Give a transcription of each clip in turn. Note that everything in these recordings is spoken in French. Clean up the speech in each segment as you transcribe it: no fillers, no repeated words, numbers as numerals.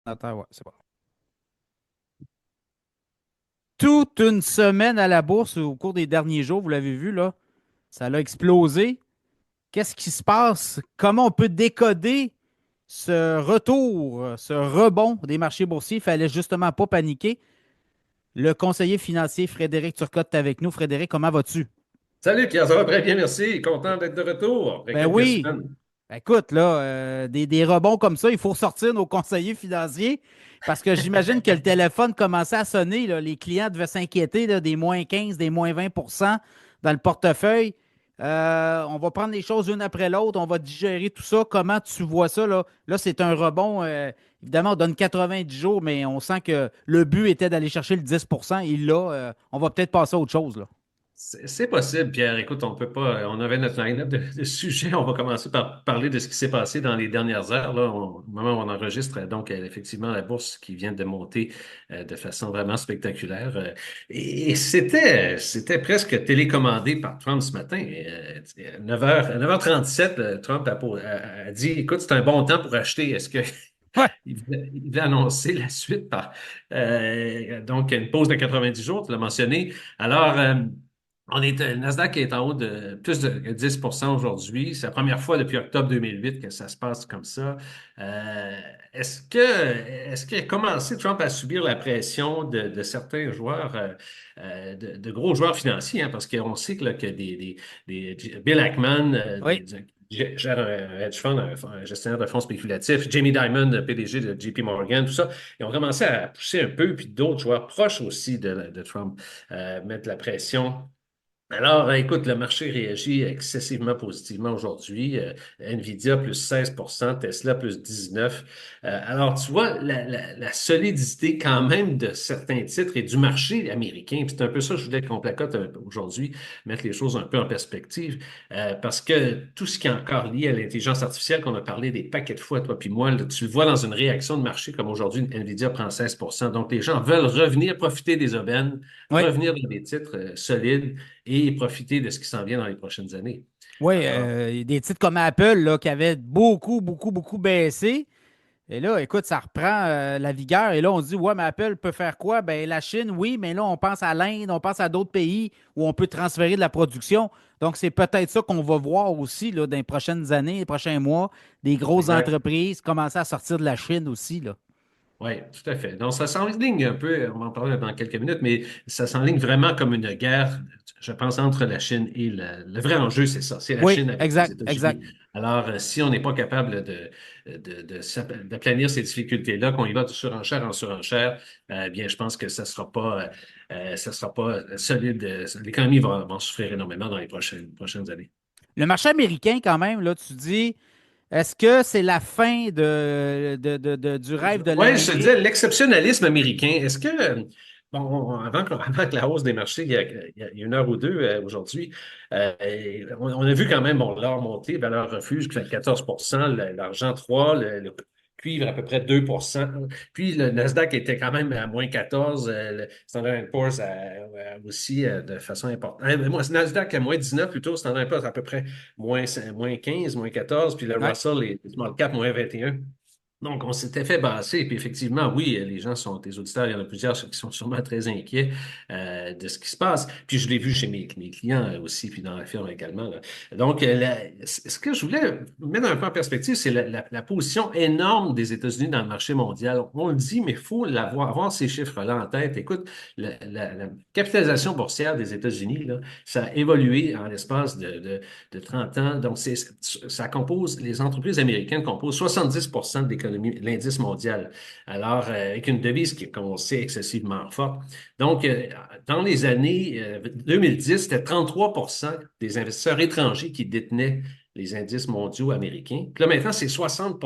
Attends, ouais, c'est bon. Toute une semaine à la bourse au cours des derniers jours, vous l'avez vu, là, ça a explosé. Qu'est-ce qui se passe? Comment on peut décoder ce retour, ce rebond des marchés boursiers? Il fallait justement pas paniquer. Le conseiller financier Frédéric Turcotte est avec nous. Frédéric, comment vas-tu? Salut Pierre, ça va très bien, merci. Content d'être de retour après Ben quelques oui. semaines. Ben écoute, là, des rebonds comme ça, il faut sortir nos conseillers financiers parce que j'imagine que le téléphone commençait à sonner, là. Les clients devaient s'inquiéter là, des moins 15, des moins 20 dans le portefeuille. On va prendre les choses une après l'autre, on va digérer tout ça. Comment tu vois ça, là? Là, c'est un rebond. Évidemment, on donne 90 jours, mais on sent que le but était d'aller chercher le 10. Il l'a. On va peut-être passer à autre chose, là. C'est possible, Pierre. Écoute, on peut pas. On avait notre line-up de sujets. On va commencer par parler de ce qui s'est passé dans les dernières heures. Là, au moment où on enregistre, donc effectivement la bourse qui vient de monter de façon vraiment spectaculaire. Et c'était presque télécommandé par Trump ce matin. 9h37, Trump a dit, écoute, c'est un bon temps pour acheter. Est-ce que Ouais. il voulait annoncer la suite par donc une pause de 90 jours, tu l'as mentionné. Alors, le Nasdaq est en haut de plus de 10 aujourd'hui. C'est la première fois depuis octobre 2008 que ça se passe comme ça. Euh, est-ce qu'il a commencé, Trump, à subir la pression de certains joueurs, de gros joueurs financiers, hein, parce qu'on sait que, là, que Bill Ackman, Oui. gère un hedge fund, un gestionnaire de fonds spéculatifs, Jamie Dimon, PDG de JP Morgan, tout ça, ils ont commencé à pousser un peu, puis d'autres joueurs proches aussi de Trump mettre la pression. Alors, écoute, le marché réagit excessivement positivement aujourd'hui. Nvidia plus 16 Tesla plus 19. Alors, tu vois, la solidité quand même de certains titres et du marché américain, puis c'est un peu ça que je voulais qu'on placote aujourd'hui, mettre les choses un peu en perspective, parce que tout ce qui est encore lié à l'intelligence artificielle, qu'on a parlé des paquets de fois, toi puis moi, là, tu le vois dans une réaction de marché comme aujourd'hui, Nvidia prend 16. Donc, les gens veulent revenir profiter des aubaines, Oui. revenir dans des titres solides et profiter de ce qui s'en vient dans les prochaines années. Oui, Alors, des titres comme Apple là, qui avaient beaucoup, beaucoup, beaucoup baissé. Et là, écoute, ça reprend la vigueur. Et là, on se dit, ouais, mais Apple peut faire quoi? Ben, la Chine, oui, mais là, on pense à l'Inde, on pense à d'autres pays où on peut transférer de la production. Donc, c'est peut-être ça qu'on va voir aussi là, dans les prochaines années, les prochains mois, des grosses exact. entreprises commencer à sortir de la Chine aussi, là. Oui, tout à fait. Donc, ça s'enligne un peu, on va en parler dans quelques minutes, mais ça s'enligne vraiment comme une guerre, je pense, entre la Chine et le vrai enjeu, c'est ça, c'est la Oui, Chine avec les exact, exact. États-Unis. Alors, si on n'est pas capable d'aplanir ces difficultés-là, qu'on y va de surenchère en surenchère, bien, je pense que ça sera pas solide. L'économie va en souffrir énormément dans les prochaines années. Le marché américain, quand même, là, tu dis, est-ce que c'est la fin du rêve de Oui, je te l'Amérique? disais, l'exceptionnalisme américain, est-ce que, bon, avant que la hausse des marchés, il y a une heure ou deux aujourd'hui, euh, on a vu quand même bon, l'or monter, valeur refuge qui fait 14 l'argent 3, le cuivre à peu près 2. Puis le Nasdaq était quand même à moins 14, le Standard Poor's aussi de façon importante. Moi, c'est Nasdaq à moins 19 plutôt, Standard Poor's à peu près moins 15, moins 14, puis le Ouais. Russell, les small cap, moins 21. Donc, on s'était fait basser. Puis effectivement, oui, les gens sont, tes auditeurs, il y en a plusieurs qui sont sûrement très inquiets de ce qui se passe. Puis je l'ai vu chez mes clients aussi, puis dans la firme également, là. Donc, ce que je voulais mettre un peu en perspective, c'est la position énorme des États-Unis dans le marché mondial. On le dit, mais il faut avoir ces chiffres-là en tête. Écoute, la capitalisation boursière des États-Unis, là, ça a évolué en l'espace de 30 ans. Donc, ça compose, les entreprises américaines composent 70 de l'économie, l'indice mondial. Alors, avec une devise qui est, comme on sait, excessivement forte. Donc, dans les années 2010, c'était 33 des investisseurs étrangers qui détenaient les indices mondiaux américains. Puis là, maintenant, c'est 60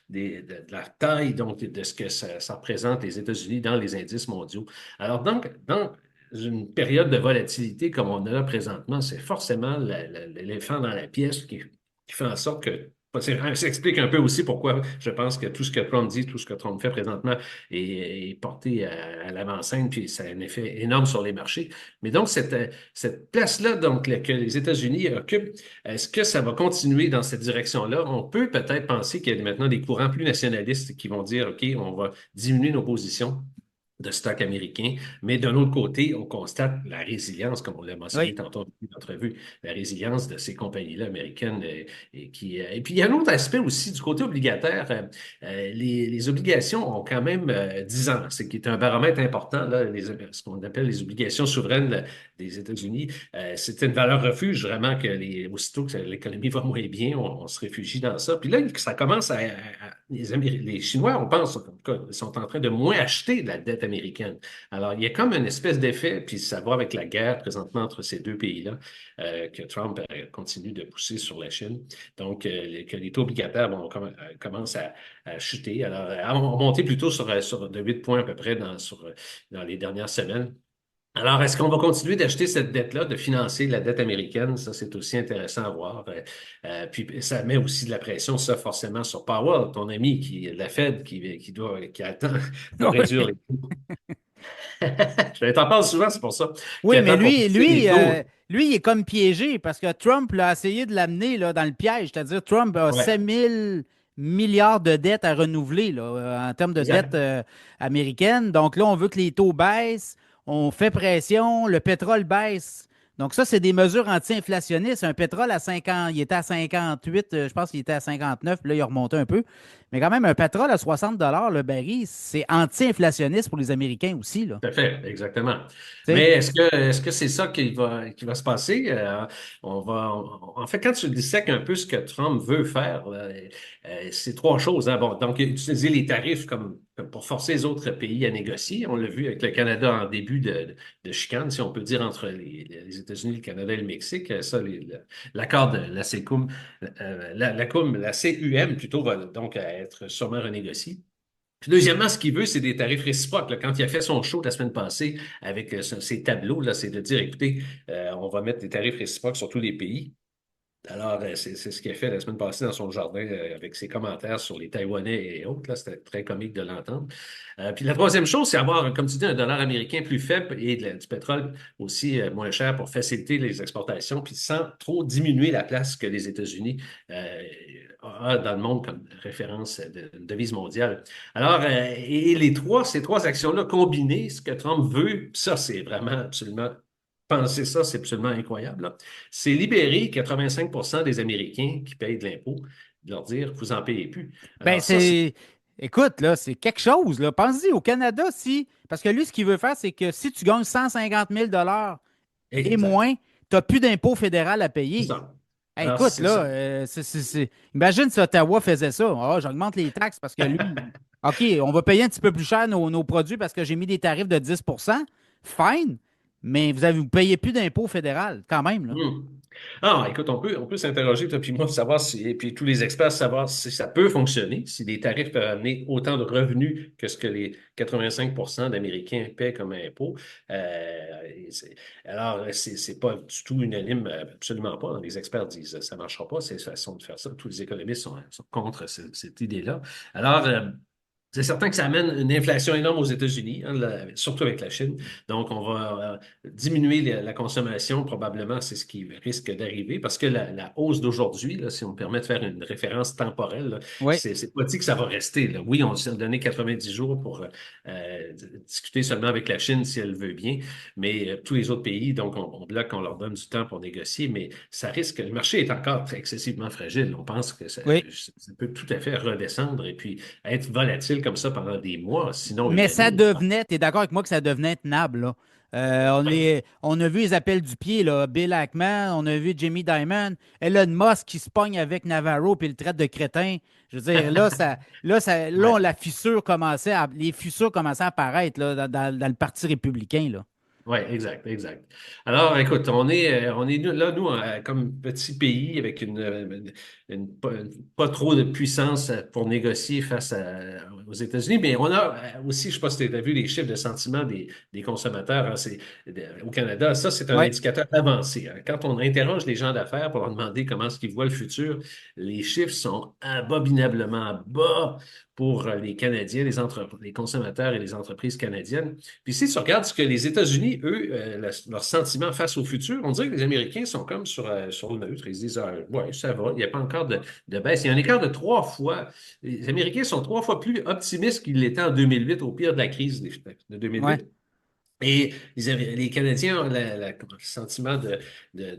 de la taille, donc, de ce que ça représente les États-Unis dans les indices mondiaux. Alors, donc, dans une période de volatilité comme on a là présentement, c'est forcément l'éléphant dans la pièce qui fait en sorte que Ça explique un peu aussi pourquoi je pense que tout ce que Trump dit, tout ce que Trump fait présentement est porté à l'avant-scène, puis ça a un effet énorme sur les marchés. Mais donc, cette place-là donc, que les États-Unis occupent, est-ce que ça va continuer dans cette direction-là? On peut peut-être penser qu'il y a maintenant des courants plus nationalistes qui vont dire, OK, on va diminuer nos positions de stock américain. Mais d'un autre côté, on constate la résilience, comme on l'a mentionné Oui. tantôt dans l'entrevue, la résilience de ces compagnies-là américaines. Et puis, il y a un autre aspect aussi du côté obligataire. Les obligations ont quand même 10 ans, ce qui est un baromètre important, là, ce qu'on appelle les obligations souveraines des États-Unis. C'est une valeur refuge, vraiment, aussitôt que l'économie va moins bien, on se réfugie dans ça. Puis là, ça commence les Chinois, on pense, en tout cas, sont en train de moins acheter de la dette américaine. Alors, il y a comme une espèce d'effet, puis ça va avec la guerre présentement entre ces deux pays-là, que Trump continue de pousser sur la Chine. Donc, que les taux obligataires commencent à chuter. Alors, à monter plutôt sur de 8 points à peu près dans les dernières semaines. Alors, est-ce qu'on va continuer d'acheter cette dette-là, de financer la dette américaine? Ça, c'est aussi intéressant à voir. Puis, ça met aussi de la pression, ça, forcément, sur Powell, ton ami, la Fed, qui attend de réduire Oui. les taux. Je t'en parle souvent, c'est pour ça, qui Oui, mais attend pour baisser les taux. lui, il est comme piégé parce que Trump l'a essayé de l'amener là, dans le piège. C'est-à-dire, Trump a Ouais, 7 000 milliards de dettes à renouveler là, en termes de dettes exact. américaines. Donc là, on veut que les taux baissent, on fait pression, le pétrole baisse. Donc ça, c'est des mesures anti-inflationnistes. Un pétrole à 50, il était à 58, je pense qu'il était à 59, puis là, il a remonté un peu. Mais quand même, un pétrole à 60 le baril, c'est anti-inflationniste pour les Américains aussi, là. Tout à fait, exactement. Tu sais? Mais est-ce que c'est ça qui va se passer? En fait, quand tu dissèques un peu ce que Trump veut faire, là, c'est trois choses, hein. Bon, donc, utiliser les tarifs comme pour forcer les autres pays à négocier. On l'a vu avec le Canada en début de chicane, si on peut dire, entre les États-Unis, le Canada et le Mexique. Ça, l'accord de la CECUM, la CUM plutôt, va donc être sûrement renégocié. Puis deuxièmement, ce qu'il veut, c'est des tarifs réciproques, là. Quand il a fait son show la semaine passée avec ses tableaux, là, c'est de dire, écoutez, on va mettre des tarifs réciproques sur tous les pays. Alors, c'est ce qu'il a fait la semaine passée dans son jardin avec ses commentaires sur les Taïwanais et autres. Là, c'était très comique de l'entendre. Puis la troisième chose, c'est avoir, comme tu dis, un dollar américain plus faible et du pétrole aussi moins cher pour faciliter les exportations, puis sans trop diminuer la place que les États-Unis a dans le monde comme référence de devise mondiale. Alors, et ces trois actions-là combinées, ce que Trump veut, ça, c'est vraiment absolument penser ça, c'est absolument incroyable, là. C'est libérer 85 des Américains qui payent de l'impôt, de leur dire, vous en payez plus. Ben, Alors ça, c'est c'est. Écoute, là, c'est quelque chose, là. Pense-y, au Canada, si. Parce que lui, ce qu'il veut faire, c'est que si tu gagnes 150 000 et exact. moins, tu n'as plus d'impôt fédéral à C'est payer. ça. Hey, Alors, écoute, c'est ça. là, imagine si Ottawa faisait ça. Ah, j'augmente les taxes parce que lui, OK, on va payer un petit peu plus cher nos produits parce que j'ai mis des tarifs de 10. Fine, mais vous payez plus d'impôt fédéral, quand même, là. Hmm. Ah, écoute, on peut s'interroger, toi puis moi, savoir si, et puis tous les experts, savoir si ça peut fonctionner, si des tarifs peuvent amener autant de revenus que ce que les 85 d'Américains paient comme impôt. Alors, c'est pas du tout unanime, absolument pas. Les experts disent ça ne marchera pas, c'est une façon de faire ça. Tous les économistes sont contre cette idée-là. Alors, c'est certain que ça amène une inflation énorme aux États-Unis, hein, surtout avec la Chine. Donc, on va diminuer la consommation, probablement, c'est ce qui risque d'arriver, parce que la hausse d'aujourd'hui, là, si on me permet de faire une référence temporelle, là, Oui. c'est pas dit que ça va rester, là. Oui, on s'est donné 90 jours pour discuter seulement avec la Chine si elle veut bien, mais tous les autres pays, donc on bloque, on leur donne du temps pour négocier, mais ça risque, le marché est encore excessivement fragile. On pense que Oui. ça peut tout à fait redescendre et puis être volatile comme ça pendant des mois, sinon une Mais ça année. devenait, tu es d'accord avec moi que ça devenait tenable, là? Oui, On a vu les appels du pied, là. Bill Ackman, on a vu Jamie Dimon, Elon Musk qui se pogne avec Navarro puis le traite de crétin. Je veux dire, ouais. les fissures commençaient à apparaître là, dans le Parti républicain, là. Oui, exact, exact. Alors, écoute, on est là, nous, comme petit pays, avec pas trop de puissance pour négocier aux États-Unis, mais on a aussi, je ne sais pas si tu as vu les chiffres de sentiment des consommateurs, hein, au Canada, ça, c'est un Oui, indicateur avancé, hein. Quand on interroge les gens d'affaires pour leur demander comment est-ce qu'ils voient le futur, les chiffres sont abominablement bas pour les Canadiens, les consommateurs et les entreprises canadiennes. Puis si tu regardes ce que les États-Unis, eux, leur sentiment face au futur, on dirait que les Américains sont comme sur le neutre. Ils se disent, ah, ouais, ça va, il n'y a pas encore de baisse. Il y a un écart de 3 fois. Les Américains sont 3 fois plus optimistes qu'ils l'étaient en 2008, au pire de la crise de oui. 2008. Et les Canadiens ont le sentiment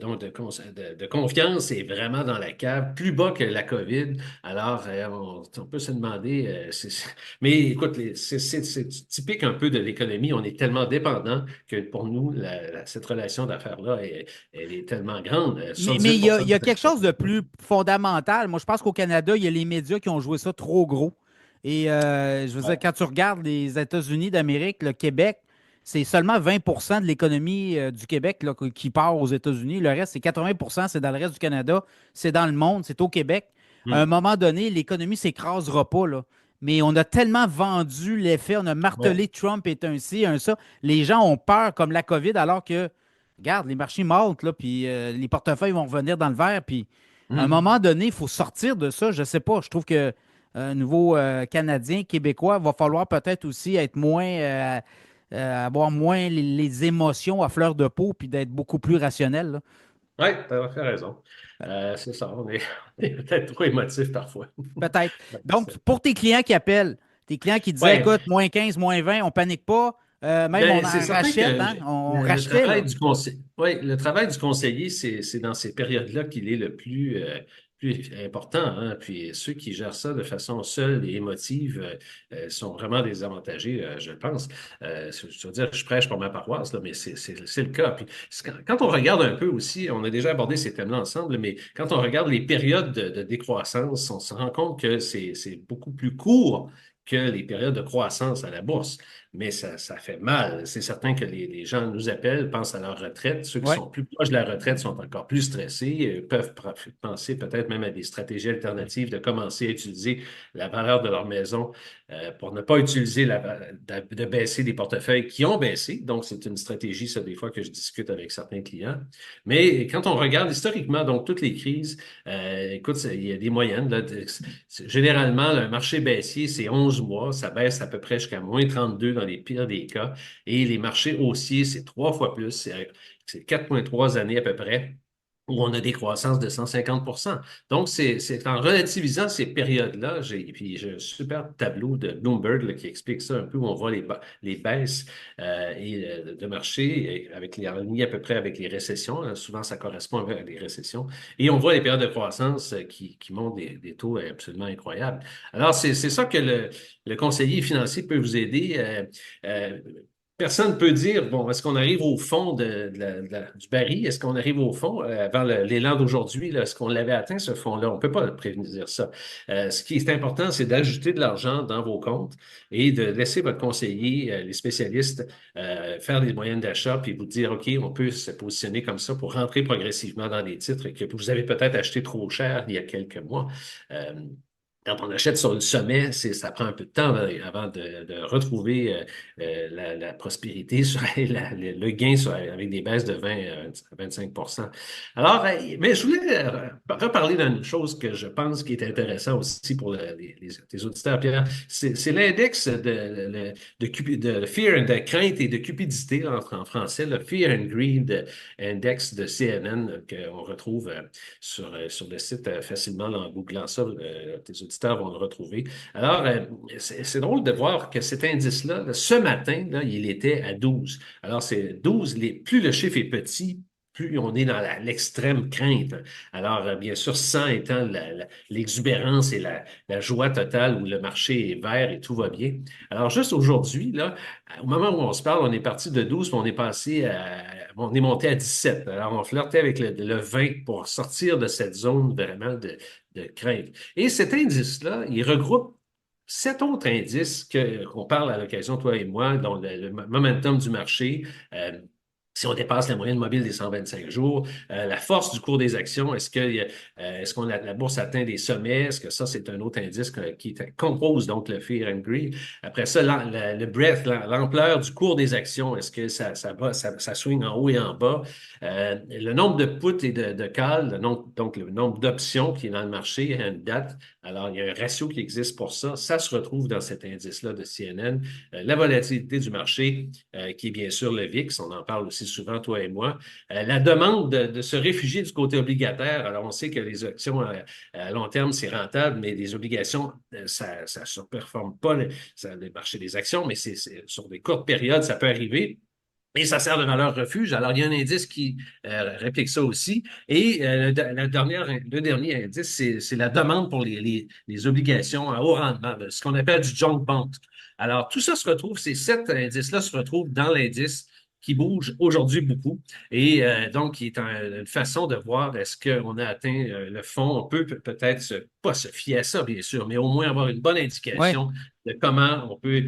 donc de confiance est vraiment dans la cave, plus bas que la COVID. Alors, on peut se demander, mais écoute, c'est typique un peu de l'économie. On est tellement dépendant que pour nous, cette relation d'affaires-là, elle est tellement grande. Mais 78 il de y a quelque chose de l'exportation. plus fondamental. Moi, je pense qu'au Canada, il y a les médias qui ont joué ça trop gros. Et je veux dire, Ouais. quand tu regardes les États-Unis d'Amérique, le Québec, c'est seulement 20 de l'économie du Québec là, qui part aux États-Unis. Le reste, c'est 80, c'est dans le reste du Canada, c'est dans le monde, c'est au Québec. À un Hmm. moment donné, l'économie ne s'écrasera pas, là. Mais on a tellement vendu l'effet, on a Ouais. martelé Trump est un ci, un ça. Les gens ont peur comme la COVID, alors que regarde, les marchés montent, là, puis les portefeuilles vont revenir dans le vert, puis à un Hmm. moment donné, il faut sortir de ça. Je ne sais pas. Je trouve que nouveau Canadien, Québécois, va falloir peut-être aussi être moins, avoir moins les émotions à fleur de peau, puis d'être beaucoup plus rationnel, là. Oui, tu as raison. C'est ça, on est peut-être trop émotif parfois. Peut-être. Donc, pour tes clients qui appellent, tes clients qui disaient, Oui, écoute, -15, -20, on panique pas, même on ben, c'est en certain rachète, que hein? On le rachetait, travail là. du conseil, ouais, le travail du conseiller, c'est dans ces périodes-là qu'il est le plus important, hein. Puis ceux qui gèrent ça de façon seule et émotive sont vraiment désavantagés, je pense. Je veux dire, je prêche pour ma paroisse, là, mais c'est le cas. Puis quand on regarde un peu aussi, on a déjà abordé ces thèmes-là ensemble, mais quand on regarde les périodes de décroissance, on se rend compte que c'est beaucoup plus court que les périodes de croissance à la bourse. Mais ça fait mal. C'est certain que les gens nous appellent, pensent à leur retraite. Ceux qui Oui. sont plus proches de la retraite sont encore plus stressés, peuvent penser peut-être même à des stratégies alternatives de commencer à utiliser la valeur de leur maison pour ne pas utiliser de baisser des portefeuilles qui ont baissé. Donc, c'est une stratégie, ça, des fois, que je discute avec certains clients. Mais quand on regarde historiquement, donc, toutes les crises, écoute, il y a des moyennes, là, généralement, le marché baissier, c'est 11 mois. Ça baisse à peu près jusqu'à -32 dans les pires des cas. Et les marchés haussiers, c'est 3 fois plus. C'est 4,3 années à peu près où on a des croissances de 150. Donc, c'est en relativisant ces périodes-là, puis j'ai un super tableau de Bloomberg là, qui explique ça un peu, où on voit les baisses de marché avec les alignées à peu près avec les récessions, hein. Souvent, ça correspond avec les récessions. Et on voit les périodes de croissance qui montent des taux absolument incroyables. Alors, c'est ça que le conseiller financier peut vous aider. Euh, Personne ne peut dire, bon, est-ce qu'on arrive au fond du baril? Est-ce qu'on arrive au fond avant l'élan d'aujourd'hui? Est-ce qu'on l'avait atteint, ce fond-là? On ne peut pas prévenir ça. Ce qui est important, c'est d'ajouter de l'argent dans vos comptes et de laisser votre conseiller, les spécialistes, faire des moyennes d'achat puis vous dire, OK, on peut se positionner comme ça pour rentrer progressivement dans des titres que vous avez peut-être acheté trop cher il y a quelques mois. Euh, Quand on achète sur le sommet, ça prend un peu de temps avant de retrouver la prospérité, le gain avec des baisses de 20 à 25. Alors, mais je voulais reparler d'une chose que je pense qui est intéressant aussi pour tes auditeurs, Pierre. C'est l'index de fear, de crainte et de cupidité en français, le Fear and Greed Index de CNN qu'on retrouve sur le site facilement là, en googlant ça. Tes auditeurs vont le retrouver. Alors, c'est drôle de voir que cet indice-là, là, ce matin, là, il était à 12. Alors, c'est 12. Plus le chiffre est petit, plus on est dans l'extrême crainte. Alors, bien sûr, 100 étant l'exubérance et la joie totale où le marché est vert et tout va bien. Alors, juste aujourd'hui, là, au moment où on se parle, on est parti de 12, puis on est monté à 17. Alors, on flirtait avec le 20 pour sortir de cette zone vraiment de crainte. Et cet indice-là, il regroupe 7 autres indices qu'on parle à l'occasion, toi et moi, dont le momentum du marché. Si on dépasse la moyenne mobile des 125 jours, la force du cours des actions, est-ce qu'on la bourse atteint des sommets? Est-ce que ça, c'est un autre indice qui compose donc le Fear and Greed? Après ça, le breadth, l'ampleur du cours des actions, est-ce que ça swing en haut et en bas? Le nombre de puts et de calls, donc le nombre d'options qui est dans le marché à une date. Alors, il y a un ratio qui existe pour ça. Ça se retrouve dans cet indice-là de CNN. La volatilité du marché, qui est bien sûr le VIX, on en parle aussi souvent, toi et moi. La demande de se réfugier du côté obligataire. Alors, on sait que les actions à long terme, c'est rentable, mais les obligations, ça ne surperforme pas les marchés des actions, mais sur des courtes périodes, ça peut arriver. Et ça sert de valeur refuge. Alors, il y a un indice qui réplique ça aussi. Et le dernier indice, c'est la demande pour les obligations à haut rendement, ce qu'on appelle du junk bond. Alors, tout ça se retrouve, ces 7 indices-là se retrouvent dans l'indice qui bouge aujourd'hui beaucoup. Et donc, qui est une façon de voir est-ce qu'on a atteint le fond. On peut peut-être pas se fier à ça, bien sûr, mais au moins avoir une bonne Oui. indication de comment on peut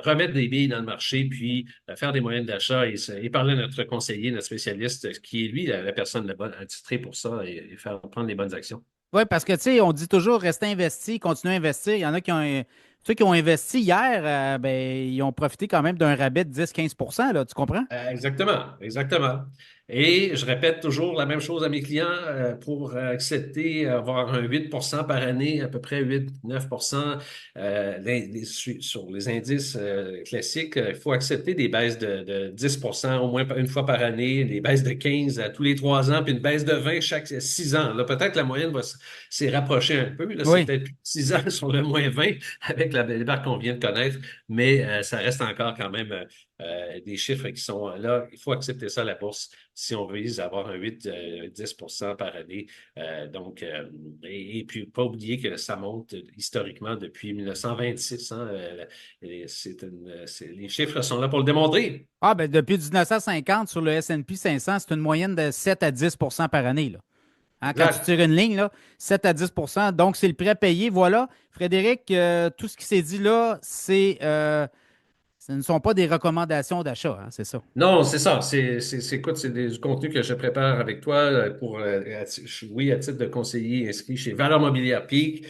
remettre des billes dans le marché, puis faire des moyennes d'achat et parler à notre conseiller, notre spécialiste, qui est lui la personne la bonne attitrée pour ça et faire prendre les bonnes actions. Oui, parce que, tu sais, on dit toujours rester investi, continuer à investir. Il y en a qui ont, ceux qui ont investi hier, ben, ils ont profité quand même d'un rabais de 10-15 là, tu comprends? Exactement, exactement. Et je répète toujours la même chose à mes clients pour accepter avoir un 8% par année, à peu près 8-9% sur les indices classiques. Il faut accepter des baisses de 10% au moins une fois par année, des baisses de 15 à tous les 3 ans, puis une baisse de 20 chaque 6 ans. Là, peut-être que la moyenne s'est rapprochée un peu. Là, c'est Oui. peut-être 6 ans sur le moins 20 avec la débarque qu'on vient de connaître, mais ça reste encore quand même des chiffres qui sont là. Il faut accepter ça à la bourse si on vise avoir un 8-10% par année. Et puis, pas oublier que ça monte historiquement depuis 1926. Hein, les chiffres sont là pour le démontrer. Ah, ben, depuis 1950 sur le S&P 500, c'est une moyenne de 7 à 10 par année, là. Hein, quand tu Exact. tires une ligne, là, 7 à 10. Donc, c'est le prêt payé. Voilà. Frédéric, tout ce qui s'est dit là, ce ne sont pas des recommandations d'achat, hein, c'est ça. Non, c'est ça. Écoute, du contenu que je prépare avec toi oui, à titre de conseiller inscrit chez Valeur Mobilière Peak.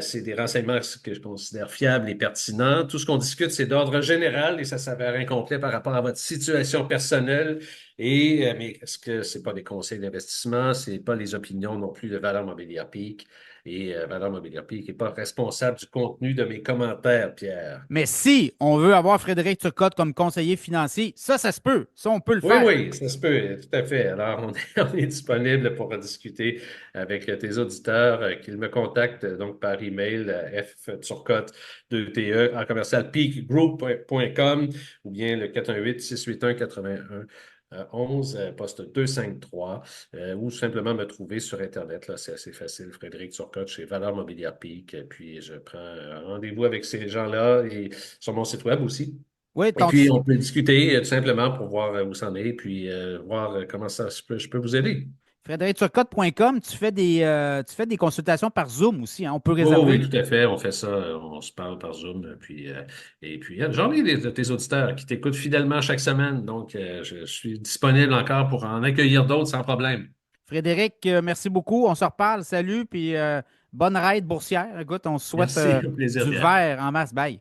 C'est des renseignements que je considère fiables et pertinents. Tout ce qu'on discute, c'est d'ordre général et ça s'avère incomplet par rapport à votre situation personnelle. Mais est-ce que c'est pas des conseils d'investissement? C'est pas les opinions non plus de Valeur Mobilière Peak. Et Valeur Mobilière Peak n'est pas responsable du contenu de mes commentaires, Pierre. Mais si on veut avoir Frédéric Turcotte comme conseiller financier, ça se peut. Ça, on peut le Oui, faire. oui, ça se peut, tout à fait. Alors, on est disponible pour discuter avec tes auditeurs qu'ils me contactent donc par email fturcotte 2te en commercial peakgroup.com ou bien le 418-681-8111, poste 253, ou simplement me trouver sur Internet. Là, c'est assez facile. Frédéric Turcotte chez Valeur Mobilière Peak. Puis, je prends rendez-vous avec ces gens-là et sur mon site web aussi. Oui, Et puis, on peut discuter tout simplement pour voir où ça en est, puis voir comment je peux vous aider. FrédéricTurcotte.com, tu fais des consultations par Zoom aussi, hein, on peut Oh oui, réserver. tout à fait. On fait ça, on se parle par Zoom. Et puis, j'en ai de tes auditeurs qui t'écoutent fidèlement chaque semaine. Donc, je suis disponible encore pour en accueillir d'autres sans problème. Frédéric, merci beaucoup. On se reparle. Salut, puis bonne ride boursière. Écoute, on se souhaite Merci, au plaisir, du Pierre. vert en masse. Bye.